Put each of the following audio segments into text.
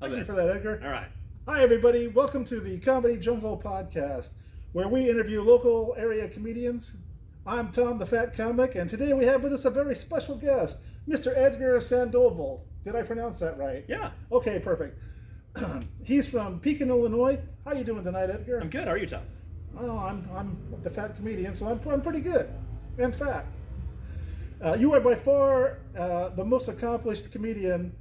How's Thank you that? for that, Edgar. All right. Hi, everybody. Welcome to the Comedy Jungle podcast, where we interview local area comedians. I'm Tom, the Fat Comic, and today we have with us a very special guest, Mr. Edgar Sandoval. Did I pronounce that right? Yeah. Okay, perfect. He's from Pekin, Illinois. How you doing tonight, Edgar? I'm good. How are you, Tom? Oh, I'm the fat comedian, so I'm pretty good and fat. You are by far the most accomplished comedian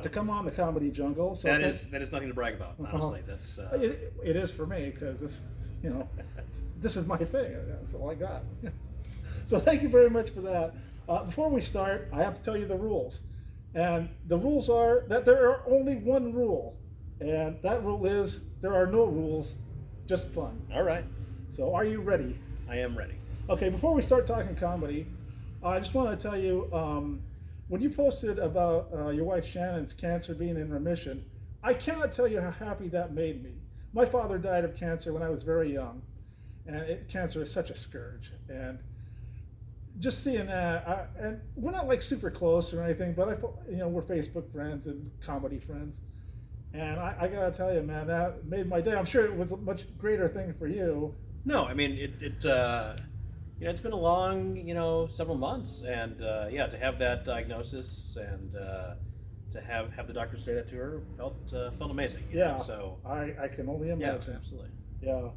to come on the Comedy Jungle. So that is nothing to brag about. Honestly, that's it is for me because this, this is my thing. That's all I got. So thank you very much for that. Before we start, I have to tell you the rules, and the rules are that there are only one rule, and that rule is there are no rules, just fun. all right. So are you ready? I am ready. Okay, before we start talking comedy, I just want to tell you when you posted about your wife Shannon's cancer being in remission, I cannot tell you how happy that made me. My father died of cancer when I was very young, and cancer is such a scourge. And just seeing that, and we're not like super close or anything, but we're Facebook friends and comedy friends. And I gotta tell you, man, that made my day. I'm sure it was a much greater thing for you. No, I mean it's been a long, several months, and to have that diagnosis and to have the doctor say that to her felt amazing. So I can only imagine. Yeah, absolutely. Yeah.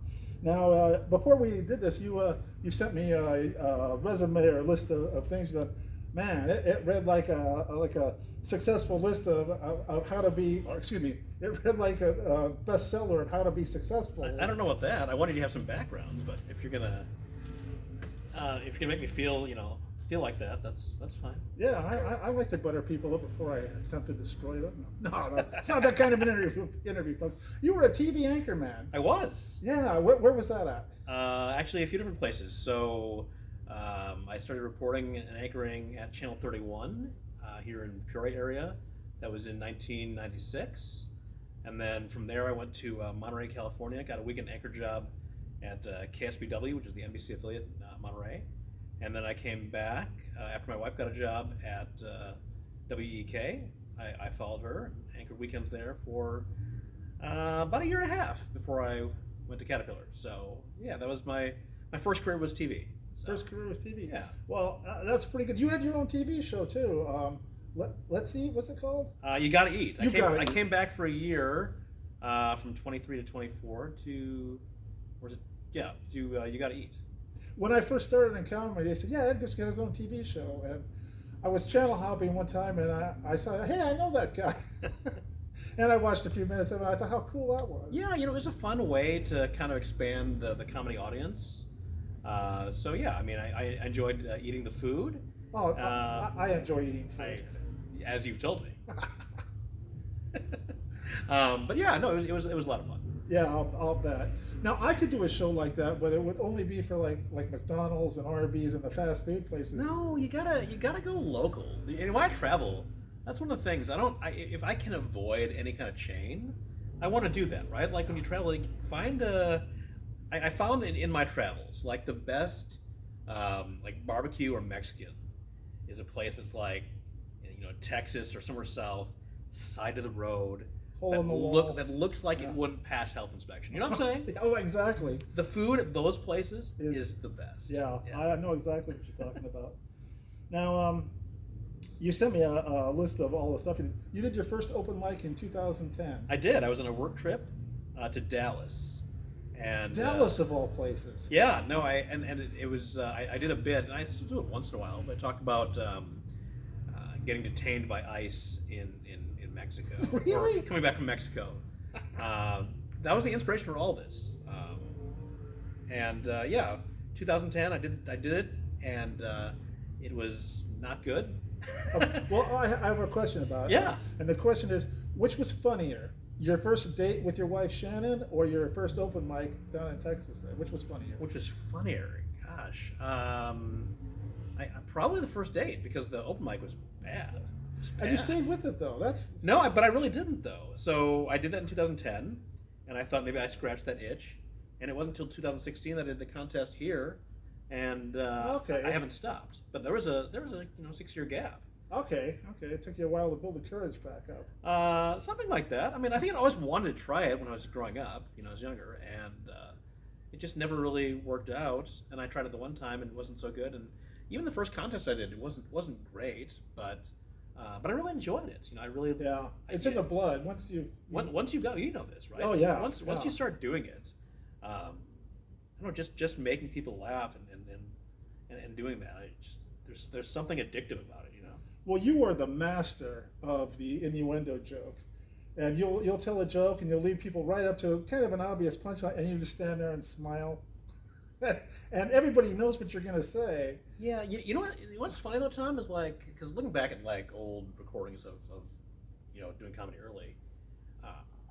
Now, before we did this, you sent me a resume or a list of things that, man, it read like a successful list of how to be, or excuse me, it read like a bestseller of how to be successful. I don't know about that. I wanted you to have some background, but if you're gonna make me feel like that, that's fine. Yeah, I like to butter people up before I attempt to destroy them. No, it's not that kind of an interview, folks. You were a TV anchor man. I was. Yeah, where was that at? Actually, a few different places. So I started reporting and anchoring at Channel 31 here in Peoria area. That was in 1996. And then from there, I went to Monterey, California. Got a weekend anchor job at KSBW, which is the NBC affiliate, Monterey. And then I came back after my wife got a job at WEK. I followed her, anchored weekends there for about a year and a half before I went to Caterpillar. So yeah, that was my first career was TV. So, First career was TV. Yeah. Well, that's pretty good. You had your own TV show too. Let's see, what's it called? You Gotta Eat. I Eat. came back for a year from 23 to 24 to, You Gotta Eat. When I first started in comedy, they said, "Yeah, Edgar's got his own TV show," and I was channel hopping one time, and I saw, "Hey, I know that guy," and I watched a few minutes of it. And I thought, how cool that was. Yeah, it was a fun way to kind of expand the comedy audience. So yeah, I mean, I enjoyed eating the food. Oh, I enjoy eating food. As you've told me. But yeah, no, it was a lot of fun. Yeah, I'll bet. Now I could do a show like that, but it would only be for like McDonald's and Arby's and the fast food places. No, you gotta go local. And when I travel, that's one of the things if I can avoid any kind of chain, I want to do that, right? Like when you travel, like I found in my travels, like the best like barbecue or Mexican is a place that's like Texas or somewhere south, side of the road. That looks like it wouldn't pass health inspection. You know what I'm saying? Oh, exactly. The food at those places is the best. Yeah, I know exactly what you're talking about. Now, you sent me a list of all the stuff. You did your first open mic in 2010. I did. I was on a work trip to Dallas. And Dallas of all places. Yeah, no, it was I did a bit, and I still do it once in a while. But I talk about getting detained by ICE in Mexico. Really? Or coming back from Mexico. That was the inspiration for all this. 2010, I did it, and it was not good. Well, I have a question about it. Yeah. And the question is, which was funnier? Your first date with your wife Shannon, or your first open mic down in Texas? Which was funnier? Which was funnier? Gosh, probably the first date, because the open mic was bad. And you stayed with it though. But I really didn't though. So I did that in 2010, and I thought maybe I scratched that itch. And it wasn't until 2016 that I did the contest here, and I haven't stopped. But there was a 6-year gap. Okay, okay. It took you a while to build the courage back up. Something like that. I mean, I think I always wanted to try it when I was growing up, I was younger, and it just never really worked out. And I tried it the one time and it wasn't so good. And even the first contest I did, it wasn't great, but I really enjoyed it. I really Yeah, it's I, in the blood. Once you once you've got this, right? Oh yeah. Once Yeah. you start doing it, I don't know, just making people laugh and doing that. There's something addictive about it. Well, you are the master of the innuendo joke, and you'll tell a joke and you'll lead people right up to kind of an obvious punchline, and you just stand there and smile, and everybody knows what you're gonna say. Yeah, you know what? What's funny though, Tom, is like because looking back at like old recordings of doing comedy early,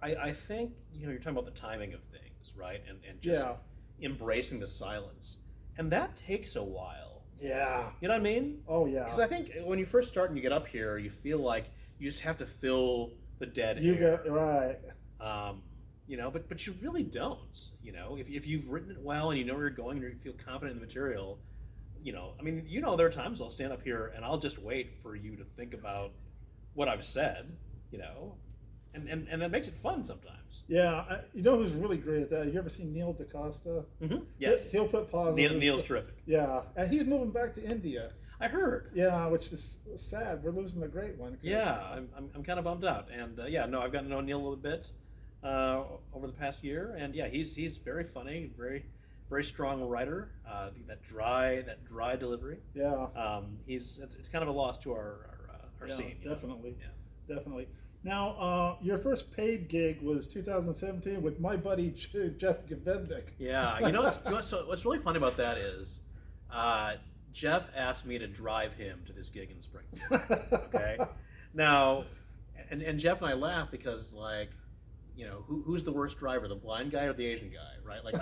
I think you're talking about the timing of things, right? And just Yeah. embracing the silence, and that takes a while. Yeah. You know what I mean? Oh yeah. Because I think when you first start and you get up here, you feel like you just have to fill the dead You air. got right. But you really don't. If you've written it well and you know where you're going and you feel confident in the material, I mean, there are times I'll stand up here and I'll just wait for you to think about what I've said, and that makes it fun sometimes. Yeah. You know who's really great at that? Have you ever seen Neil DaCosta? Mm-hmm. Yes. He'll put pauses. Neil's terrific. Yeah, and he's moving back to India. I heard. Yeah, which is sad. We're losing a great one. Yeah, I'm kind of bummed out, and I've gotten to know Neil a little bit over the past year, and yeah, he's very funny, very strong writer. That dry delivery. Yeah. It's kind of a loss to our Yeah, scene. definitely. Yeah. Definitely. Now, your first paid gig was 2017 with my buddy Jeff Gavendick. Yeah, what's really funny about that is, Jeff asked me to drive him to this gig in Springfield. Okay, now, and Jeff and I laugh because who's the worst driver, the blind guy or the Asian guy, right? Like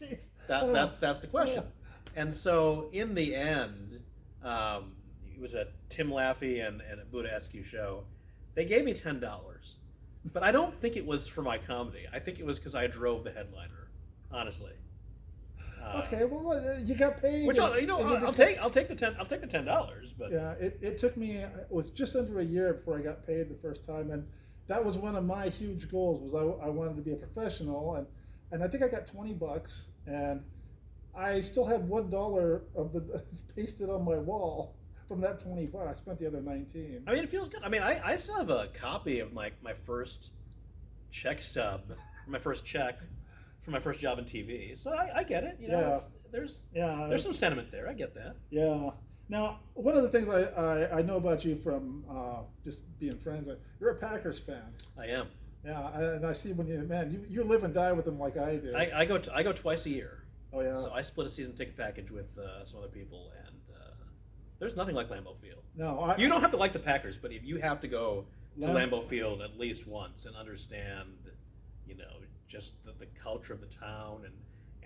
Jeez. that's the question. And so in the end, it was a Tim Laffey and a Buddha SQ show. They gave me $10, but I don't think it was for my comedy. I think it was because I drove the headliner, honestly. Okay, well, you got paid. Which I'll take the $10, but yeah, it took me. It was just under a year before I got paid the first time, and that was one of my huge goals. Was I wanted to be a professional, and I think I got $20, and I still have $1 of the pasted on my wall from that 20 bucks. I spent the other 19. I mean, it feels good. I mean, I still have a copy of my first check stub, my first check for my first job in TV. So I get it. Yeah. There's Yeah. some sentiment there. I get that. Yeah. Now, one of the things I know about you from just being friends, you're a Packers fan. I am. Yeah, and I see when you live and die with them like I do. I go twice a year. Oh yeah. So I split a season ticket package with some other people, and there's nothing like Lambeau Field. No, you don't have to like the Packers, but if you have to go to Lam- Lambeau Field at least once and understand, just the culture of the town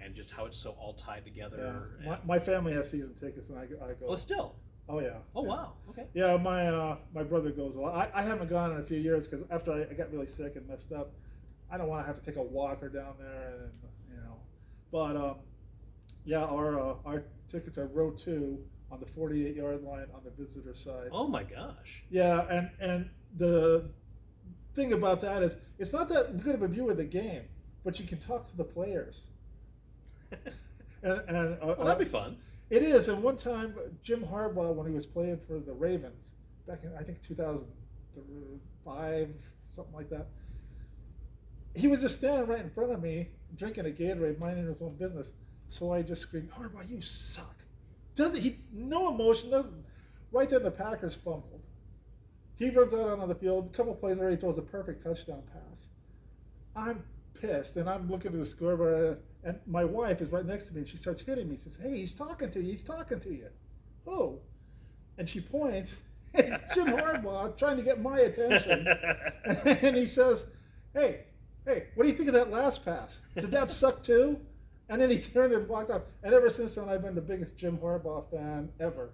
and just how it's so all tied together. Yeah. My family has season tickets, and I go. Oh, still. Oh yeah. Oh yeah. wow. Okay. Yeah, my brother goes a lot. I haven't gone in a few years because after I got really sick and messed up, I don't want to have to take a walker down there, and But yeah, our tickets are row 2 on the 48-yard line on the visitor side. Oh my gosh. Yeah, and the thing about that is it's not that good of a view of the game, but you can talk to the players. and Well, that'd be fun. It is. And one time, Jim Harbaugh, when he was playing for the Ravens back in I think 2005, something like that, he was just standing right in front of me, drinking a Gatorade, minding his own business. So I just screamed, "Harbaugh, you suck!" Doesn't he? No emotion. Doesn't. Right then, the Packers fumbled. He runs out onto the field. A couple plays later, he throws a perfect touchdown pass. I'm pissed, and I'm looking at the scoreboard, and my wife is right next to me, and she starts hitting me. She says, "Hey, he's talking to you. He's talking to you." Oh, and she points. It's Jim Harbaugh trying to get my attention, and he says, "Hey, what do you think of that last pass? Did that suck too?" And then he turned and walked off. And ever since then, I've been the biggest Jim Harbaugh fan ever.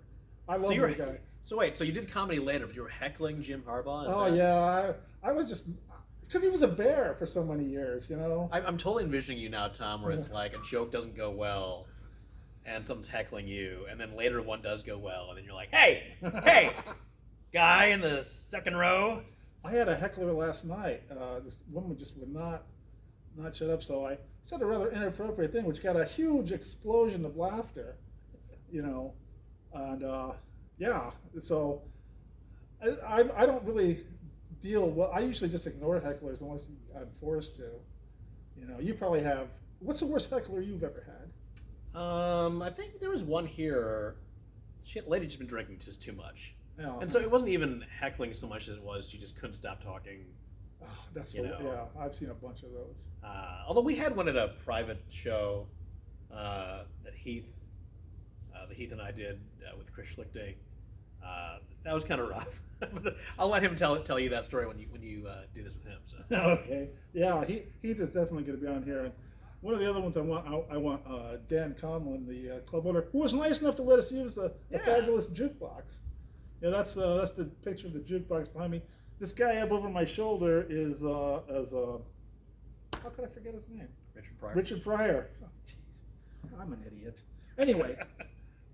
I love the guy. So wait, so you did comedy later, but you were heckling Jim Harbaugh? Yeah, I was just because he was a bear for so many years, I'm totally envisioning you now, Tom, where it's like a joke doesn't go well, and someone's heckling you, and then later one does go well, and then you're like, hey, hey, guy in the second row. I had a heckler last night. This woman just would not shut up, so I said a rather inappropriate thing, which got a huge explosion of laughter, and yeah. So I don't really deal well. I usually just ignore hecklers unless I'm forced to. You probably have. What's the worst heckler you've ever had? I think there was one here. Lady just been drinking just too much. Yeah. And so it wasn't even heckling so much as it was she just couldn't stop talking. Oh, yeah, I've seen a bunch of those. Although we had one at a private show that Heath and I did with Chris Schlichting. That was kind of rough. I'll let him tell you that story when you do this with him. So. Okay. Yeah, Heath is definitely going to be on here. And one of the other ones I want Dan Conlon, the club owner, who was nice enough to let us use the fabulous Jukebox. That's the picture of the Jukebox behind me. This guy up over my shoulder is how could I forget his name? Richard Pryor. Richard Pryor. Oh, jeez, I'm an idiot. Anyway,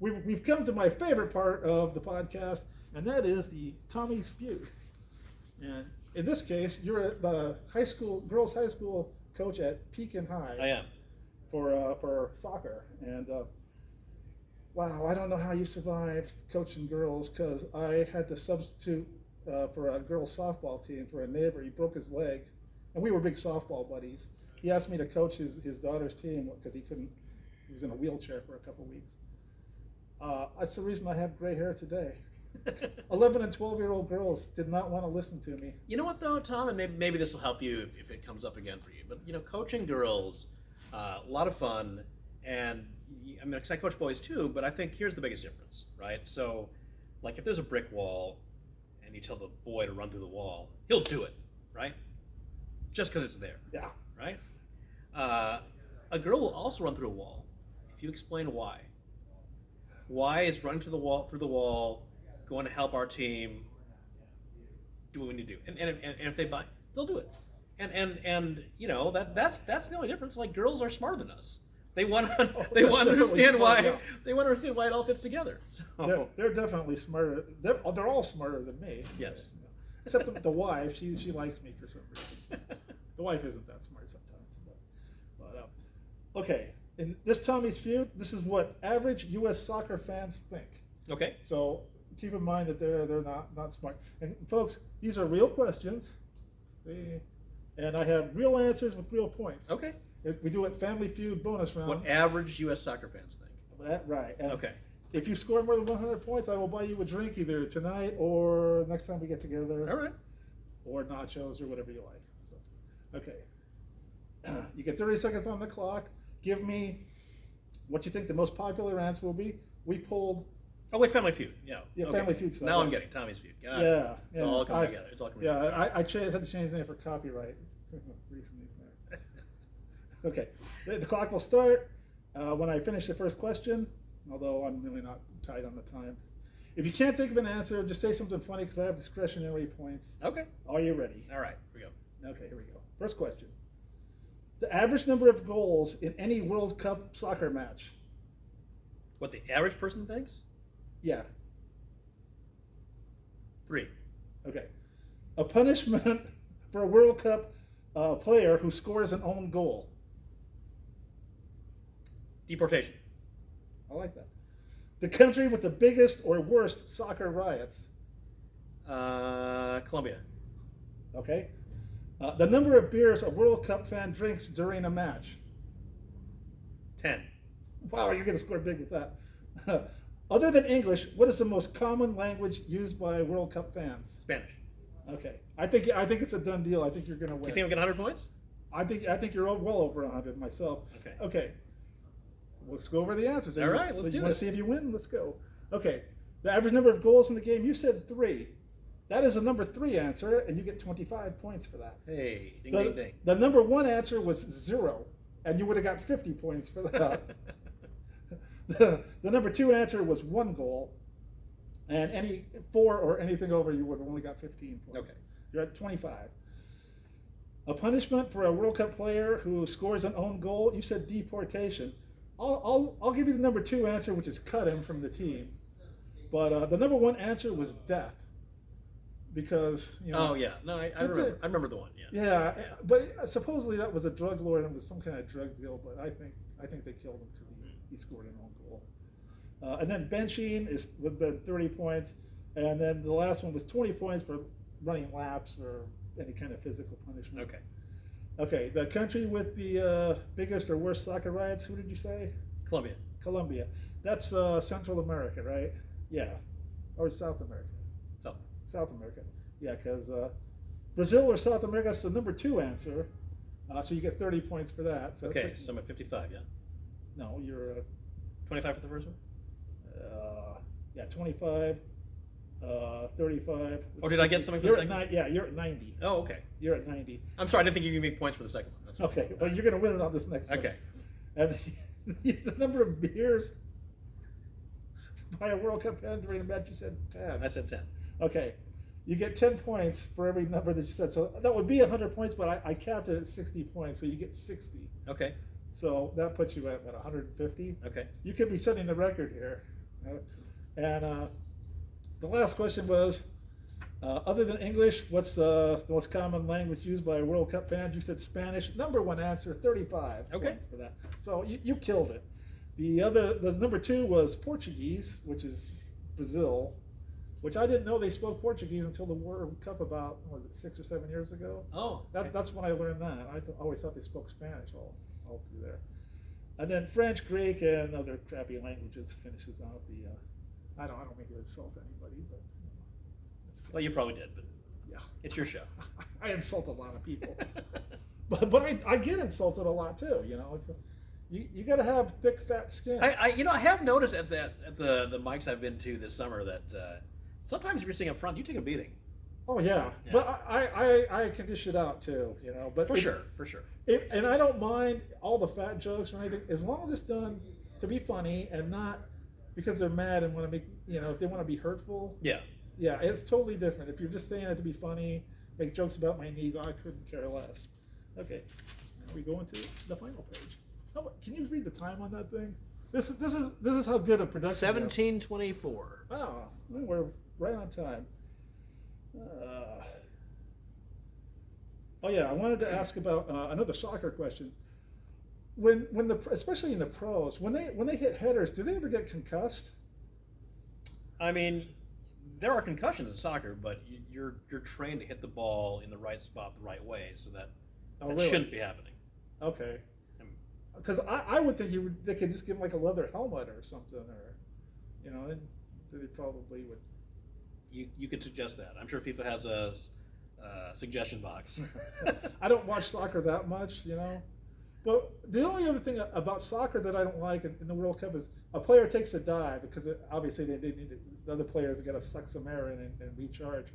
we've come to my favorite part of the podcast, and that is the Tommy's Feud. And in this case, you're the girls' high school coach at Pekin High. I am. For soccer, and wow, I don't know how you survived coaching girls, because I had to substitute for a girls' softball team for a neighbor. He broke his leg, and we were big softball buddies. He asked me to coach his daughter's team because he was in a wheelchair for a couple weeks. That's the reason I have gray hair today. 11 and 12-year-old girls did not want to listen to me. You know what, though, Tom, and maybe this will help you if it comes up again for you. But coaching girls, a lot of fun, and I mean, I coach boys too. But I think here's the biggest difference, right? So, like, if there's a brick wall, and you tell the boy to run through the wall, he'll do it, right? Just because it's there. Yeah. Right. A girl will also run through a wall if you explain why. Why is running through the wall going to help our team do what we need to do? And if they buy, they'll do it. And that's the only difference. Like, girls are smarter than us. They want to understand why it all fits together. So they're definitely smarter. They're all smarter than me. Yes. Except the wife, she likes me for some reason. The wife isn't that smart sometimes. But okay. In this Tommy's Feud, this is what average U.S. soccer fans think. Okay. So keep in mind that they're not smart. And folks, these are real questions, and I have real answers with real points. Okay. We do it Family Feud bonus round. What average U.S. soccer fans think. Right. And okay. If you score more than 100 points, I will buy you a drink either tonight or next time we get together. All right. Or nachos or whatever you like. So, okay. You get 30 seconds on the clock. Give me what you think the most popular answer will be. We pulled. Oh wait, Family Feud. Yeah. Okay. Family Feud stuff. Now I'm getting Tommy's Feud. Got yeah. it. It's all coming together. It's all coming together. I had to change the name for copyright recently. Okay. The clock will start when I finish the first question, although I'm really not tight on the time. If you can't think of an answer, just say something funny because I have discretionary points. Okay. Are you ready? All right. Here we go. Okay, here we go. First question. The average number of goals in any World Cup soccer match. What the average person thinks? Yeah. 3. Okay. A punishment for a World Cup player who scores an own goal. Deportation. I like that. The country with the biggest or worst soccer riots. Colombia. Okay. The number of beers a World Cup fan drinks during a match. 10. Wow, you're going to score big with that. Other than English, what is the most common language used by World Cup fans? Spanish. Okay. I think it's a done deal. I think you're going to win. You think we get 100 points? I think you're well over 100 myself. Okay. Okay. Let's go over the answers. All right, let's do it. You want to see if you win? Let's go. Okay. The average number of goals in the game, you said 3. That is a number 3 answer, and you get 25 points for that. Hey, ding, ding, ding. The number 1 answer was 0, and you would have got 50 points for that. The number 2 answer was 1 goal, and any 4 or anything over, you would have only got 15 points. Okay. You're at 25. A punishment for a World Cup player who scores an own goal, you said deportation. I'll give you the number 2 answer, which is cut him from the team. But the number 1 answer was death, because Oh yeah, no, I remember the one. Yeah. Yeah, but supposedly that was a drug lord and it was some kind of drug deal. But I think they killed him because he scored an own goal. And then benching would have been 30 points, and then the last one was 20 points for running laps or any kind of physical punishment. Okay. Okay, the country with the biggest or worst soccer riots, who did you say? Colombia. Colombia. That's Central America, right? Yeah. Or South America. South America. Yeah, because Brazil or South America, that's the number 2 answer. So you get 30 points for that. So Okay, so I'm at 55, yeah? No, you're 25 for the first one? yeah, 25, 35. Oh, did I get something for the second? You're at 90. Oh, okay. You're at 90. I'm sorry, I didn't think you gave me points for the second one. That's fine. Okay, well, you're going to win it on this next one. Okay. And the number of beers by a World Cup fan during a match, you said 10. I said 10. Okay. You get 10 points for every number that you said. So that would be 100 points, but I capped it at 60 points, so you get 60. Okay. So that puts you at 150. Okay. You could be setting the record here. And the last question was, other than English, what's the most common language used by World Cup fans? You said Spanish. Number 1 answer, 35 points for that. So you killed it. The number 2 was Portuguese, which is Brazil, which I didn't know they spoke Portuguese until the World Cup about, was it 6 or 7 years ago? Oh. Okay. That's when I learned that. I always thought they spoke Spanish all through there. And then French, Greek, and other crappy languages finishes out the. I don't mean to insult anybody, but. Well, you probably did, but yeah, it's your show. I insult a lot of people, but I get insulted a lot too. You got to have thick, fat skin. I have noticed at the mics I've been to this summer that sometimes if you're sitting up front, you take a beating. Oh yeah. But I can dish it out too. But for sure. And I don't mind all the fat jokes or anything, as long as it's done to be funny and not because they're mad and want to make if they want to be hurtful. Yeah. Yeah, it's totally different. If you're just saying it to be funny, make jokes about my knees, I couldn't care less. Okay, now we go into the final page. Can you read the time on that thing? This is how good a production. 17:24. Wow, we're right on time. Oh yeah, I wanted to ask about another soccer question. Especially in the pros, when they hit headers, do they ever get concussed? I mean, there are concussions in soccer, but you're trained to hit the ball in the right spot the right way, so that really? Shouldn't be happening. Okay. Because I would think they could just give him like a leather helmet or something, or then they probably would. You could suggest that. I'm sure FIFA has a suggestion box. I don't watch soccer that much, But the only other thing about soccer that I don't like in the World Cup is a player takes a dive because obviously they need the other players got to suck some air in and recharge,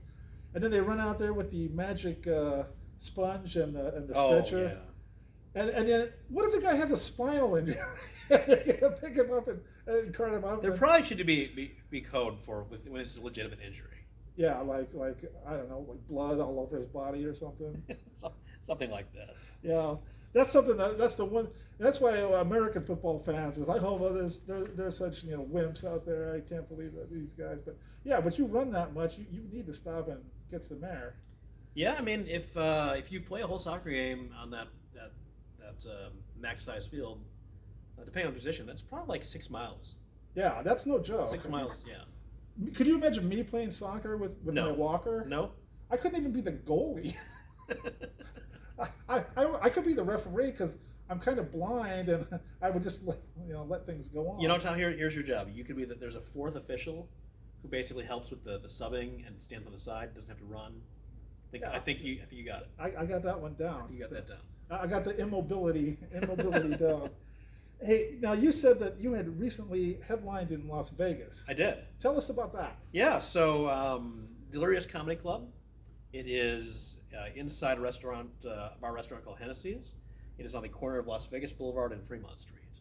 and then they run out there with the magic sponge and the stretcher. Yeah. And then what if the guy has a spinal injury? They're gonna pick him up and cart him up. There probably should be code for when it's a legitimate injury. Yeah, like I don't know, like blood all over his body or something. Something like that. Yeah, that's something that's the one. That's why American football fans was like, oh, there's such wimps out there. I can't believe that these guys. But yeah, but you run that much, you need to stop and get some air. Yeah, I mean, if you play a whole soccer game on that max size field, depending on the position, that's probably like 6 miles. Yeah, that's no joke. 6 miles, yeah. Could you imagine me playing soccer with No. my walker? No. I couldn't even be the goalie. I could be the referee because I'm kind of blind and I would just let things go on. Tom, here's your job. You could be there's a fourth official who basically helps with the subbing and stands on the side, doesn't have to run. I think you got it. I got that one down. You got that down. I got the immobility down. Hey, now you said that you had recently headlined in Las Vegas. I did. Tell us about that. Yeah, so Delirious Comedy Club. It is inside a bar restaurant called Hennessy's. It is on the corner of Las Vegas Boulevard and Fremont Street.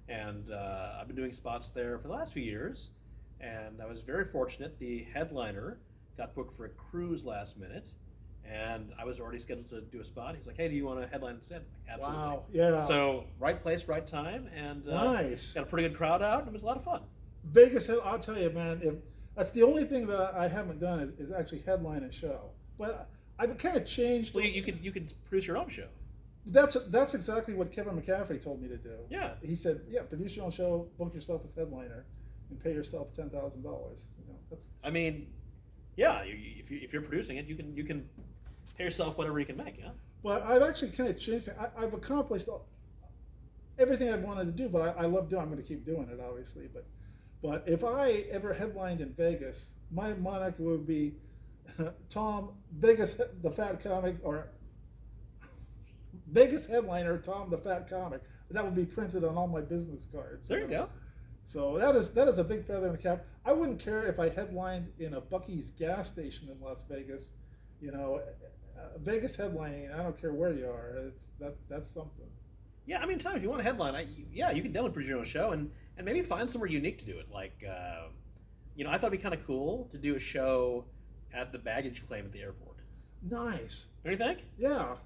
And I've been doing spots there for the last few years. And I was very fortunate. The headliner got booked for a cruise last minute. and I was already scheduled to do a spot. He's like, "Hey, do you want to headline instead?" I'm like, absolutely. Wow. Yeah. So right place, right time, and Nice. got a pretty good crowd out, and it was a lot of fun. Vegas, I'll tell you, man. If that's the only thing that I haven't done is actually headline a show. But I've kind of changed. Well, you could produce your own show. That's exactly what Kevin McCaffrey told me to do. Yeah. He said, "Yeah, produce your own show, book yourself as headliner, and pay yourself $10,000." That's. I mean, yeah, if you're producing it, you can pay yourself whatever you can make. Yeah. Well, I've actually kind of changed it. I've accomplished everything I wanted to do, but I love doing. I'm going to keep doing it, obviously. But if I ever headlined in Vegas, my moniker would be Tom Vegas the Fat Comic, or Vegas headliner Tom the Fat Comic. That would be printed on all my business cards. There you go. So that is a big feather in the cap. I wouldn't care if I headlined in a Buc-ee's gas station in Las Vegas. Vegas headlining. I don't care where you are. That's something. Yeah, I mean, Tom, if you want a headline, you can definitely produce your own show and maybe find somewhere unique to do it. Like, I thought it'd be kind of cool to do a show at the baggage claim at the airport. Nice. Don't you think? Yeah.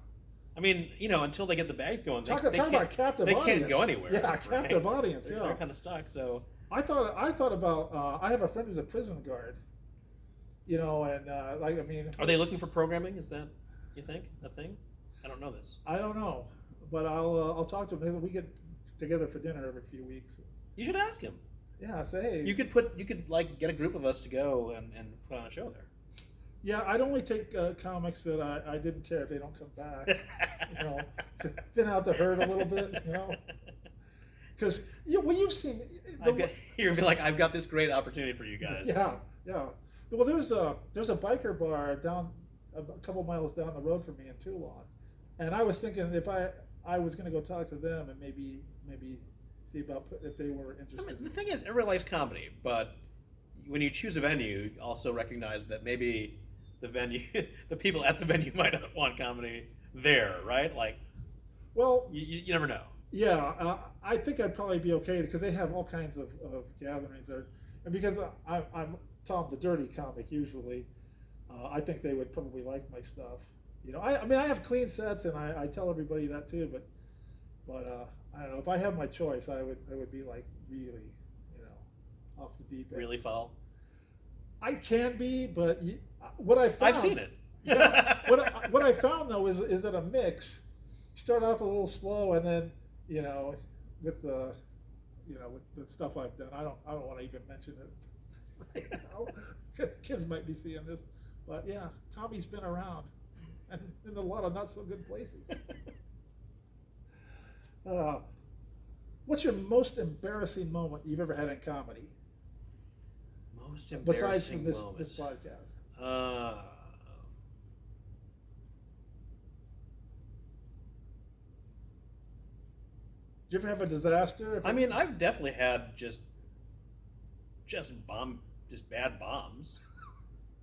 I mean, until they get the bags going, Talk about captive audience. They can't go anywhere. Yeah, right? captive audience. Yeah, They're kind of stuck. So I thought about. I have a friend who's a prison guard. And are they looking for programming? Is that, you think, a thing? I don't know this. I don't know, but I'll talk to him. Maybe we get together for dinner every few weeks. You should ask him. Yeah, say hey. You could get a group of us to go and put on a show there. Yeah, I'd only take comics that I didn't care if they don't come back. Thin out the herd a little bit. Because you've seen. You're gonna be like, I've got this great opportunity for you guys. Yeah. Well, there's a biker bar down a couple miles down the road from me in Toulon, and I was thinking if I was going to go talk to them and maybe see about if they were interested. I mean, the thing is, everyone likes comedy, but when you choose a venue, you also recognize that maybe the venue, the people at the venue might not want comedy there, right? Like, well, you never know. Yeah, I think I'd probably be okay because they have all kinds of gatherings there, and because I'm Tom the Dirty Comic usually, I think they would probably like my stuff. I mean I have clean sets and I tell everybody that too, but I don't know, if I have my choice, I would be like really, off the deep end. Really foul. I can be, but what I found. I've seen it. Yeah, what I found though is that a mix, start off a little slow and then with the stuff I've done, I don't want to even mention it. Kids might be seeing this, but yeah, Tommy's been around and in a lot of not so good places. What's your most embarrassing moment you've ever had in comedy? Most embarrassing besides from moment. this podcast? Did you ever have a disaster? I mean, I've definitely had just bad bombs,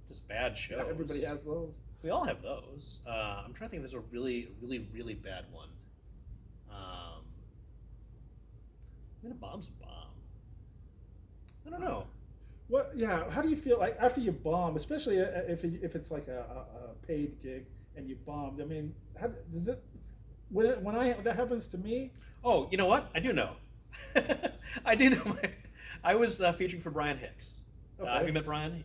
just bad shows. Yeah, everybody has those. We all have those. I'm trying to think if there's a really, really, really bad one. I mean, a bomb's a bomb. I don't know. What? Yeah. How do you feel like after you bomb, especially if it's like a paid gig and you bombed? I mean, how does it? When that happens to me. Oh, you know what? I do know. I do know. I was featuring for Brian Hicks. Okay. Have you met Brian?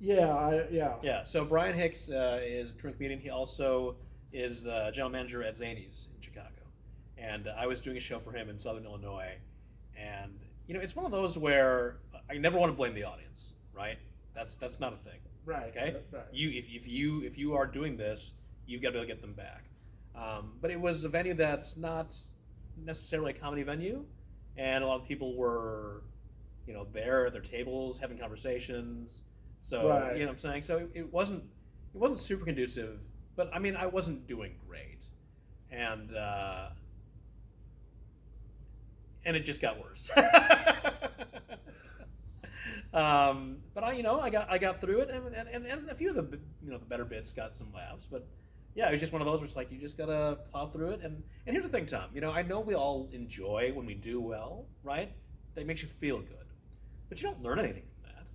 Yeah. Yeah. So Brian Hicks is a touring comedian. He also is the general manager at Zany's in Chicago, and I was doing a show for him in Southern Illinois. And it's one of those where I never want to blame the audience, right? That's not a thing. Right. Okay. Right. If you are doing this, you've got to be able to get them back. But it was a venue that's not necessarily a comedy venue, and a lot of people were, there at their tables having conversations. So right. You know what I'm saying? So it wasn't super conducive, but I mean I wasn't doing great, and it just got worse. But I got through it, and a few of the the better bits got some laughs, but. Yeah, it was just one of those where it's like you just gotta plow through it. And here's the thing, Tom. I know we all enjoy when we do well, right? That makes you feel good, but you don't learn anything from that.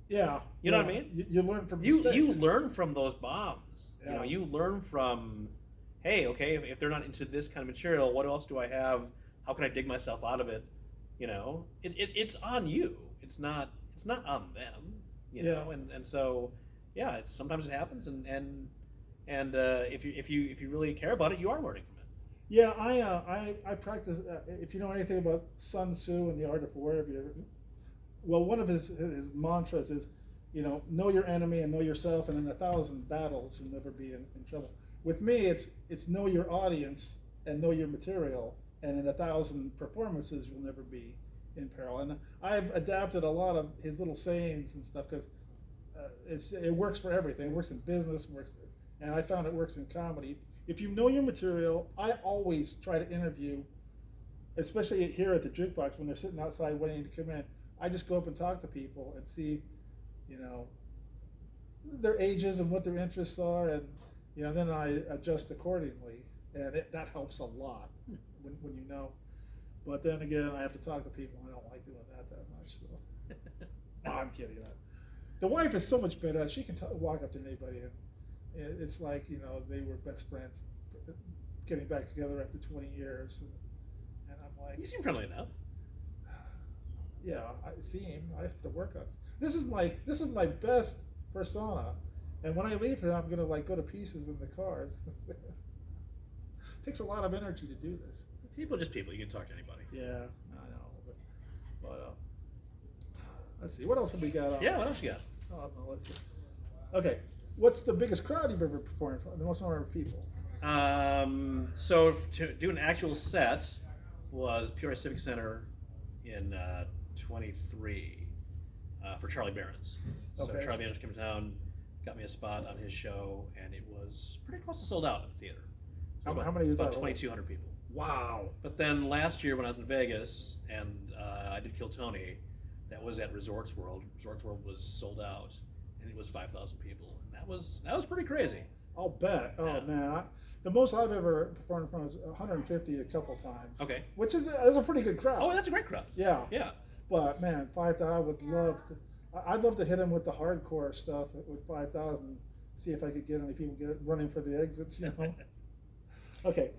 Yeah. You know what I mean? You learn from You mistakes. learn from those bombs. Yeah. You learn from, hey, okay, if they're not into this kind of material, what else do I have? How can I dig myself out of it? It's on you. It's not on them. And so yeah, it's sometimes it happens, and if you really care about it, you are learning from it. Yeah, I practice. If you know anything about Sun Tzu and the Art of War, well, one of his mantras is, know your enemy and know yourself, and in 1,000 battles you'll never be in trouble. With me, it's know your audience and know your material, and in 1,000 performances you'll never be in peril. And I've adapted a lot of his little sayings and stuff because it works for everything. It works in business, and I found it works in comedy. If you know your material, I always try to interview, especially here at the Jukebox when they're sitting outside waiting to come in. I just go up and talk to people and see, their ages and what their interests are, and then I adjust accordingly, and that helps a lot when you know. But then again, I have to talk to people. I don't like doing that much. So no, I'm kidding. The wife is so much better. She can walk up to anybody, and it's like they were best friends, getting back together after 20 years, and I'm like, You seem friendly enough. yeah, I seem. I have to work on this. This is my best persona, and when I leave here, I'm gonna go to pieces in the car. It takes a lot of energy to do this. People, just people. You can talk to anybody. Yeah, I know, but let's see. What else have we got on? Yeah, what else you got? Oh, no, let's see. Okay, what's the biggest crowd you've ever performed for? The most number of people? So to do an actual set was Peoria Civic Center in 23 for Charlie Barron's. So Okay. Charlie Barron's came to town, got me a spot on his show, and it was pretty close to sold out at the theater. So How many is about that? 2,200 people. Wow. But then last year when I was in Vegas and I did Kill Tony, that was at Resorts World. Resorts World was sold out, and it was 5,000 people, and that was pretty crazy. I'll bet. Oh Yeah. man, the most I've ever performed in front was 150 a couple times. Okay. Which is a pretty good crowd. Oh, that's a great crowd. Yeah. Yeah. But man, 5,000. I would love to. I'd love to hit him with the hardcore stuff with 5,000. See if I could get any people running for the exits. Okay.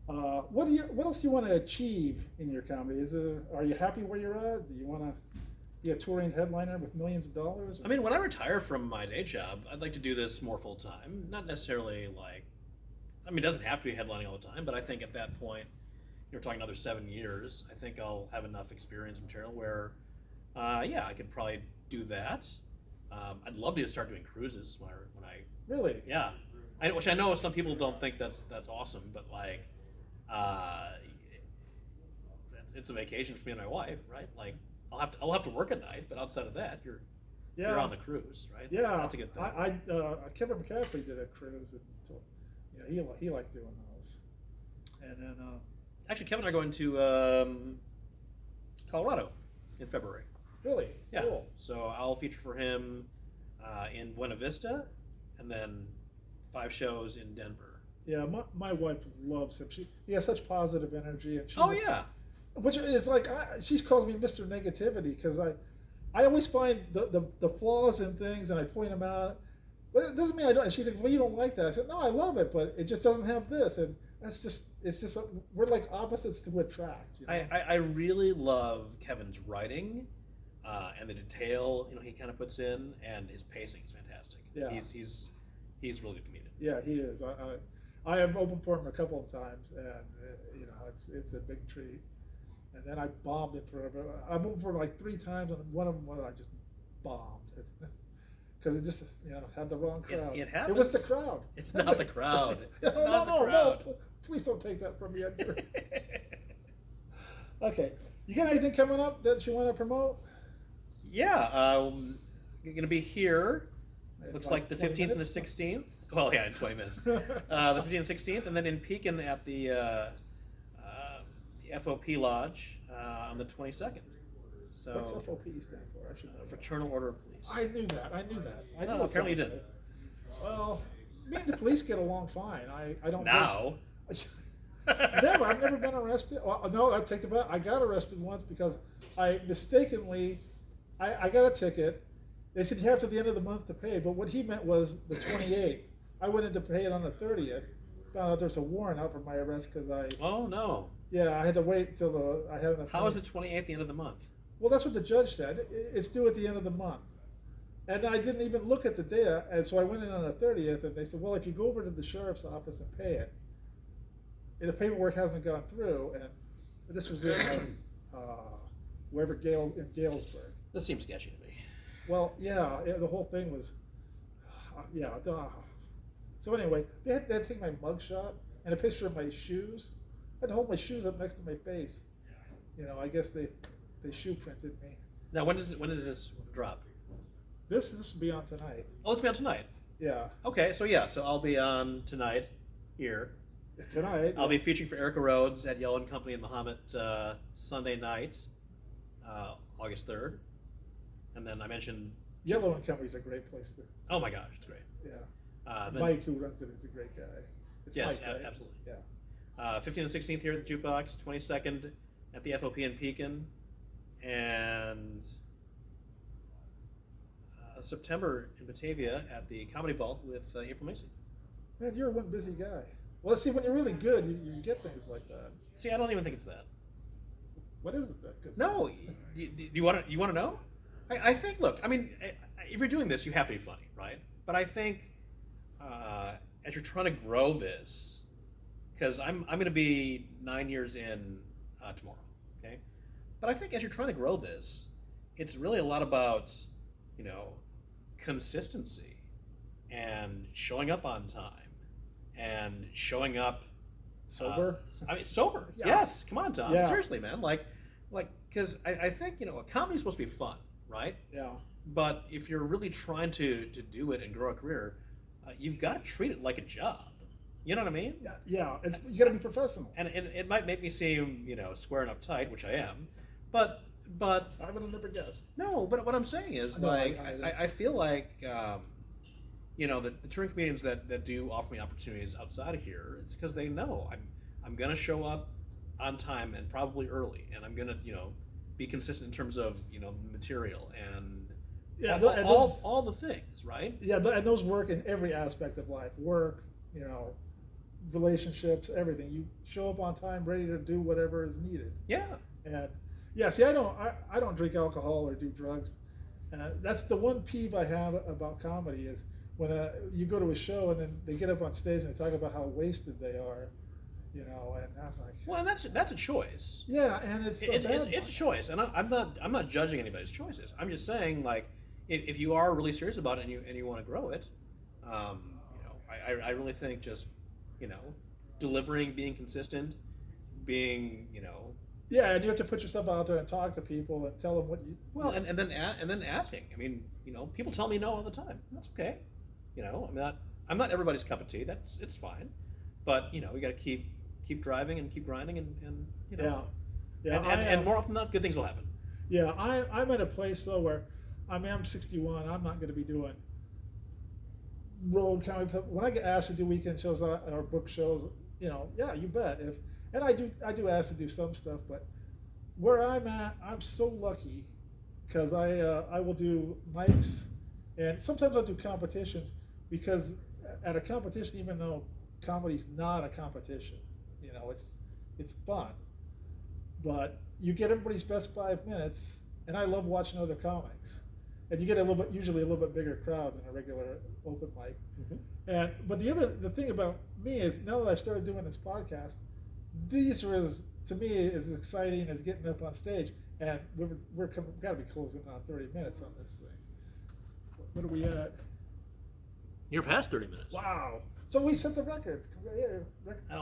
What else do you want to achieve in your comedy? Are you happy where you're at? Do you want to be a touring headliner with millions of dollars? I mean, when I retire from my day job, I'd like to do this more full time. Not necessarily it doesn't have to be headlining all the time, but I think at that point, you're talking another 7 years, I think I'll have enough experience and material where, I could probably do that. I'd love to start doing cruises when I Really? yeah, which I know some people don't think that's awesome, but it's a vacation for me and my wife, right? I'll have to work at night, but outside of that, you're on the cruise, right? Yeah. That's a good thing. Kevin McCaffrey did a cruise, and he liked doing those. And then Actually, Kevin and I are going to Colorado in February. really, Yeah. cool. So I'll feature for him in Buena Vista, and then 5 shows in Denver. Yeah, my wife loves him. He has such positive energy, and Oh yeah. which is she calls me Mr. Negativity because I always find the flaws in things and I point them out. But it doesn't mean I don't. And she thinks, well, you don't like that. I said, no, I love it, but it just doesn't have this, and we're like opposites to attract. I really love Kevin's writing and the detail he kind of puts in, and his pacing is fantastic. Yeah. He's a really good comedian. Yeah, he is. I have opened for him a couple of times, and it's a big treat. And then I bombed it for him. I opened for him like 3 times, and one of them I just bombed because it just had the wrong crowd. It happens. It was the crowd. It's not the crowd. It's no, not no, the crowd. no! Please don't take that from me, Edgar. Okay, you got anything coming up that you want to promote? Yeah, you're gonna be here. Looks Like like the 20 15th and the minutes? 16th. Well, yeah, in 20 minutes. The 15th and 16th, and then in Pekin at the FOP Lodge on the 22nd. So What's FOP stand for? I should know. Fraternal Order of Police. I knew that. I knew that. I No, know it apparently you sounds didn't. right. Well, me and the police get along fine. I don't. Now. Never. I've never been arrested. Well, no, I take the back. I got arrested once because I mistakenly, I got a ticket, They said you have to the end of the month to pay, but what he meant was the 28th. I went in to pay it on the 30th. Found out there's a warrant out for my arrest because Oh no. yeah, I had to wait until I had enough. How is the 28th the end of the month? Well, that's what the judge said. It's due at the end of the month. And I didn't even look at the data, and so I went in on the 30th, and they said, well, if you go over to the sheriff's office and pay it, and the paperwork hasn't gone through, and this was in wherever in Galesburg. This seems sketchy to me. Well, yeah, the whole thing was, yeah. So anyway, they had to take my mugshot and a picture of my shoes. I had to hold my shoes up next to my face. You know, I guess they shoe printed me. Now, when does this drop? This will be on tonight. Oh, it's be on tonight. Yeah. Okay, so I'll be on tonight here. Tonight. I'll be featuring for Erica Rhodes at Yellow and Company in Mahomet Sunday night, August 3rd. And then I mentioned Yellow and Company's a great place to. Oh my gosh, it's great. Yeah. Mike, who runs it, is a great guy. It's yes, Mike, right? absolutely. Yeah. 15th and 16th here at the Jukebox, 22nd at the FOP in Pekin, and September in Batavia at the Comedy Vault with April Mason. Man, you're one busy guy. Well, see, when you're really good, you get things like that. See, I don't even think it's that. What is it then? No, do you want to know? I think. Look, I mean, if you're doing this, you have to be funny, right? But I think as you're trying to grow this, because I'm going to be 9 years in tomorrow, okay? But I think as you're trying to grow this, it's really a lot about, you know, consistency and showing up on time and showing up sober. I mean, sober. Yeah. Yes. Come on, Tom. Yeah. Seriously, man. Like, because I think, you know, a comedy is supposed to be fun, right? Yeah. But if you're really trying to do it and grow a career, you've got to treat it like a job. You know what I mean? Yeah. Yeah. You got to be professional. And it might make me seem, you know, square and uptight, which I am, but I would have never guessed. no. But what I'm saying is, No, like, I feel like, you know, the touring comedians that do offer me opportunities outside of here, it's because they know I'm gonna show up on time and probably early, and I'm gonna, you know, be consistent in terms of, you know, material and Yeah, all the things, right? Yeah, and those work in every aspect of life. Work, you know, relationships, everything. You show up on time, ready to do whatever is needed. Yeah. And yeah, see, I don't drink alcohol or do drugs. That's the one peeve I have about comedy is when you go to a show and then they get up on stage and they talk about how wasted they are, you know, and I'm like, well, and that's a choice. yeah, and it's a choice, and I'm not judging anybody's choices. I'm just saying, like, if you are really serious about it and you want to grow it, you know, I really think just, you know, delivering, being consistent, being, you know. Yeah, and you have to put yourself out there and talk to people and tell them what you. Well, and then asking. I mean, you know, people tell me no all the time. That's okay. You know, I'm not everybody's cup of tea. It's fine, but you know, we got to keep driving and keep grinding and you know. Yeah. And more often than not, good things will happen. Yeah, I'm at a place though where I'm 61. I'm not going to be doing road comedy. When I get asked to do weekend shows or book shows, you know, yeah, you bet. And I do ask to do some stuff, but where I'm at, I'm so lucky because I will do mics, and sometimes I'll do competitions because at a competition, even though comedy's not a competition, you know, it's fun, but you get everybody's best 5 minutes, and I love watching other comics, and you get usually a little bit bigger crowd than a regular open mic. Mm-hmm. But the thing about me is now that I've started doing this podcast, these are to me as exciting as getting up on stage, and we're got to be closing on 30 minutes on this thing. What are we at? You're past 30 minutes. Wow! So we set the record. I don't think.